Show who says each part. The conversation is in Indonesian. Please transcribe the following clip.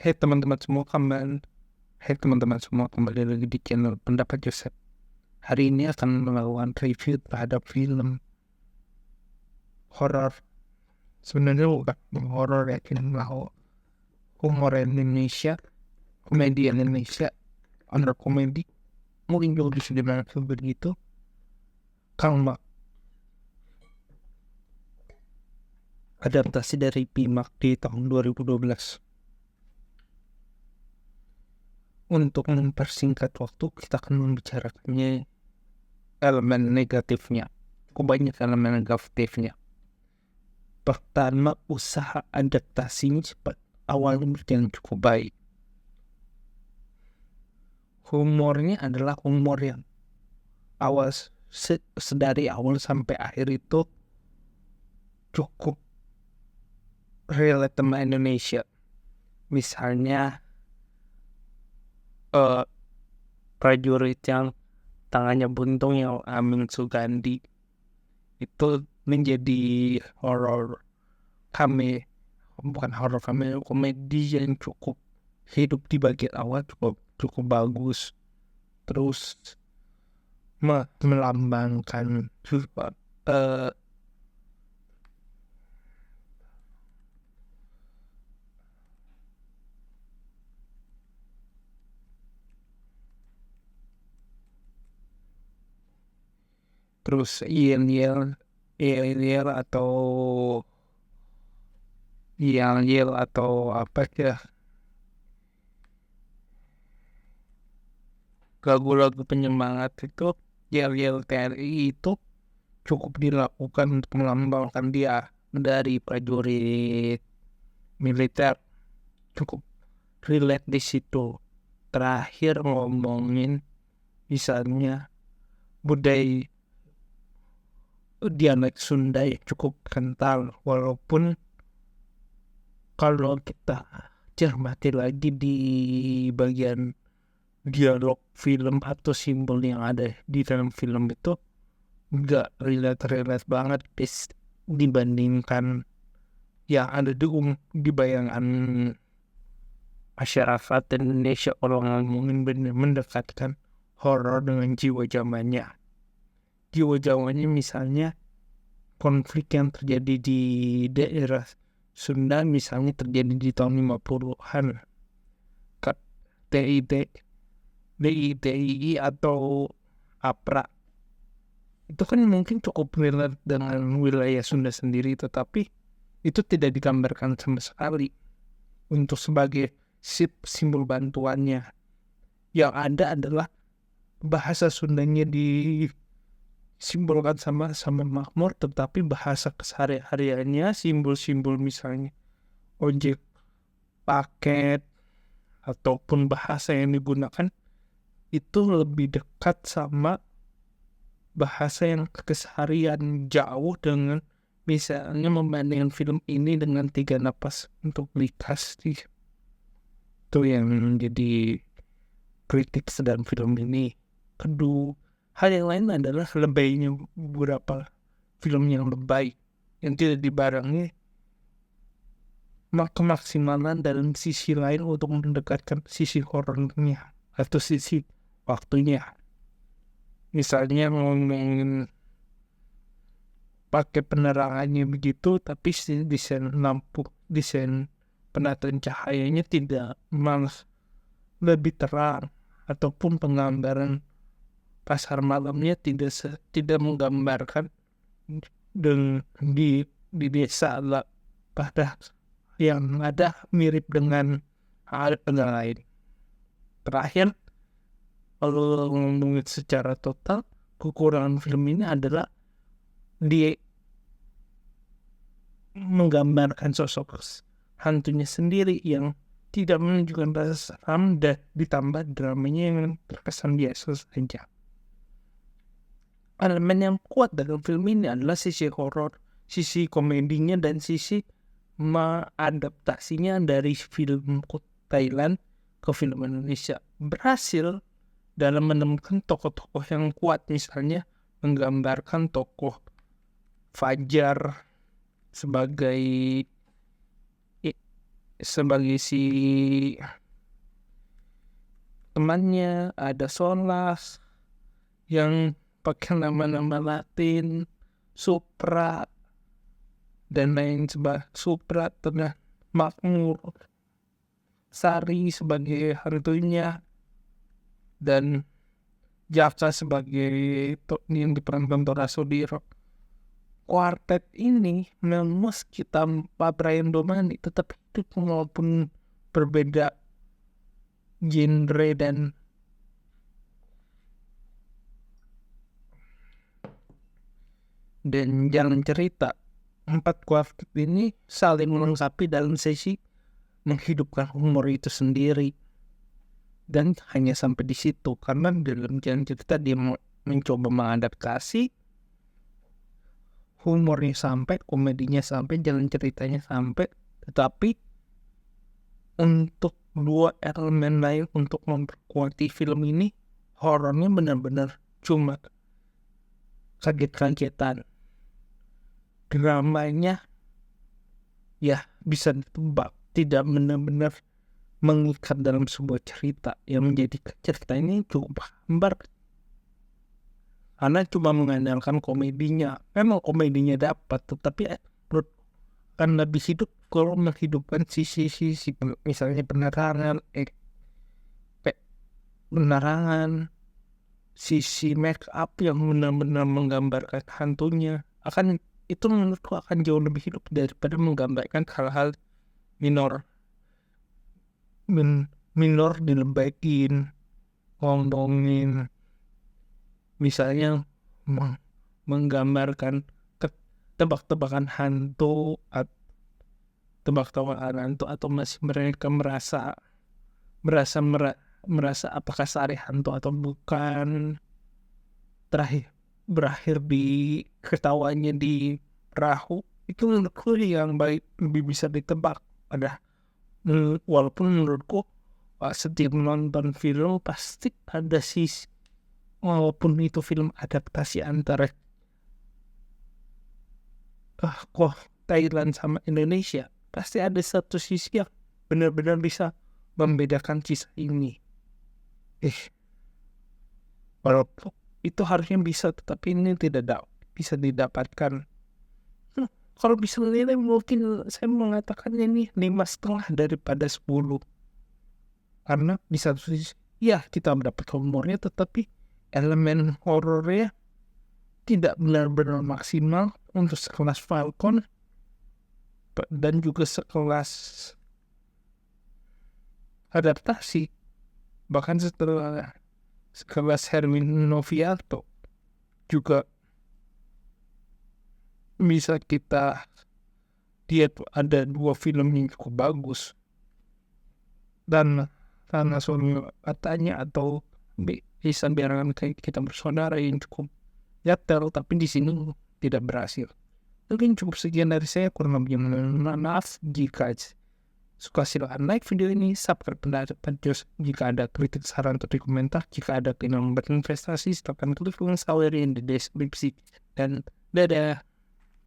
Speaker 1: Hai teman-teman semua, kembali lagi di channel Pendapat Joseph. Hari ini akan melakukan review terhadap film horor. Sebenarnya bukan horor ya, film humor Indonesia, komedi Indonesia, honor komedi. Mungkin juga bisa dibilang begitu. Kang Mak, adaptasi dari Pimak di tahun 2012. Untuk mempersingkat waktu, kita akan membicarakannya elemen negatifnya. Banyak elemen negatifnya. Pertama, usaha adaptasinya cepat. Awalnya berjalan cukup baik. Humornya adalah humor yang sedari awal sampai akhir itu cukup relate sama Indonesia. Misalnya prajurit yang tangannya buntung yang Amin Sugandi itu menjadi horor kami, bukan horor kami, komedi yang cukup hidup di bagian awal cukup bagus. Terus melambangkan eh, terus yel atau apa ya, lagu-lagu penyemangat itu, yel TNI itu cukup dilakukan untuk melambangkan dia dari prajurit militer, cukup relate di situ. Terakhir ngomongin misalnya budaya dialek Sunda yang cukup kental, walaupun kalau kita cermati lagi di bagian dialog film atau simbol yang ada di dalam film itu nggak relate banget dibandingkan yang ada di bayangan masyarakat Indonesia kalau ngomongin bener mendekatkan horor dengan jiwa zamannya. Misalnya konflik yang terjadi di daerah Sunda, misalnya terjadi di tahun 50-an, DITI atau APRA, itu kan mungkin cukup relate dengan wilayah Sunda sendiri, tetapi itu tidak digambarkan sama sekali untuk sebagai simbol bantuannya. Yang ada adalah bahasa Sundanya disimbolkan sama makmur, tetapi bahasa kesehariannya, simbol-simbol misalnya ojek paket ataupun bahasa yang digunakan itu lebih dekat sama bahasa yang keseharian, jauh dengan misalnya membandingkan film ini dengan Tiga Napas untuk Likasti. Itu yang menjadi kritik sedang film ini. Kedua, hal yang lain adalah lebaynya beberapa film yang lebay yang tidak dibarengi kemaksimalan dalam sisi lain untuk mendekatkan sisi horornya atau sisi waktunya. Misalnya ngomongin pakai penerangannya begitu, tapi desain lampu, desain penataan cahayanya tidak, malah lebih terang, ataupun penggambaran pasar malamnya tidak menggambarkan di desa lah, pada yang ada mirip dengan hal lain. Terakhir, kalau ngomongin secara total, kekurangan film ini adalah dia menggambarkan sosok hantunya sendiri yang tidak menunjukkan rasa seram, dan ditambah dramanya yang terkesan biasa saja. Elemen yang kuat dalam film ini adalah sisi horor, sisi komedinya, dan sisi mengadaptasinya dari film Thailand ke film Indonesia. Berhasil dalam menemukan tokoh-tokoh yang kuat, misalnya menggambarkan tokoh Fajar sebagai sebagai si temannya, ada Solas yang pakai nama-nama Latin, Supra dan lain sebagainya. Supra tengah Makmur, Sari sebagai hantunya, dan Jaka sebagai yang diperankan Tora Sudiro. Kuartet ini meski tanpa Brian Domani tetap hidup walaupun berbeda genre dan jalan cerita. 4 kuartet ini saling melengkapi dalam sesi menghidupkan humor itu sendiri. Dan hanya sampai di situ, karena dalam jalan cerita dia mencoba mengadaptasi humornya sampai, komedinya sampai, jalan ceritanya sampai, tetapi untuk 2 elemen lain untuk memperkuat film ini, horornya benar-benar cuma kaget-kagetan. Dramanya ya bisa ditebak, tidak benar-benar mengikat dalam sebuah cerita yang menjadi cerita ini cukup hambar karena cuma mengandalkan komedinya. Memang komedinya dapat, tetapi menurut kan lebih hidup kalau menghidupkan sisi-sisi misalnya penerangan, sisi make up yang benar-benar menggambarkan hantunya. Akan itu menurutku akan jauh lebih hidup daripada menggambarkan hal-hal minor dilebakin, ngomongin misalnya menggambarkan tebak-tebakan hantu atau masih mereka merasa apakah sehari hantu atau bukan, berakhir di ketawanya di perahu. Itu menurutku yang lebih bisa ditebak. Walaupun menurutku setiap menonton film pasti ada sisi, walaupun itu film adaptasi antara Thailand sama Indonesia, pasti ada satu sisi yang benar-benar bisa membedakan kisah ini. Walaupun itu harusnya bisa, tetapi ini tidak bisa didapatkan. Kalau bisa nilai mungkin saya mengatakan ini 5,5 daripada 10. Karena di satu sisi ya kita mendapat humornya, tetapi elemen horornya tidak benar-benar maksimal untuk sekelas Falcon dan juga sekelas adaptasi. Bahkan setelah sekelas Hermin Noviarto juga bisa kita lihat ada 2 film yang cukup bagus, dan karena suami katanya atau bisa biarkan kayak kita bersaudara yang cukup nyatel, tapi di sini tidak berhasil. Mungkin cukup sekian dari saya, kurang lebih maaf. Jika suka silahkan like video ini, subscribe pendapat jika ada kritik, saran, atau komentar. Jika ada keinginan berinvestasi, silahkan klik link di deskripsi, dan dadah.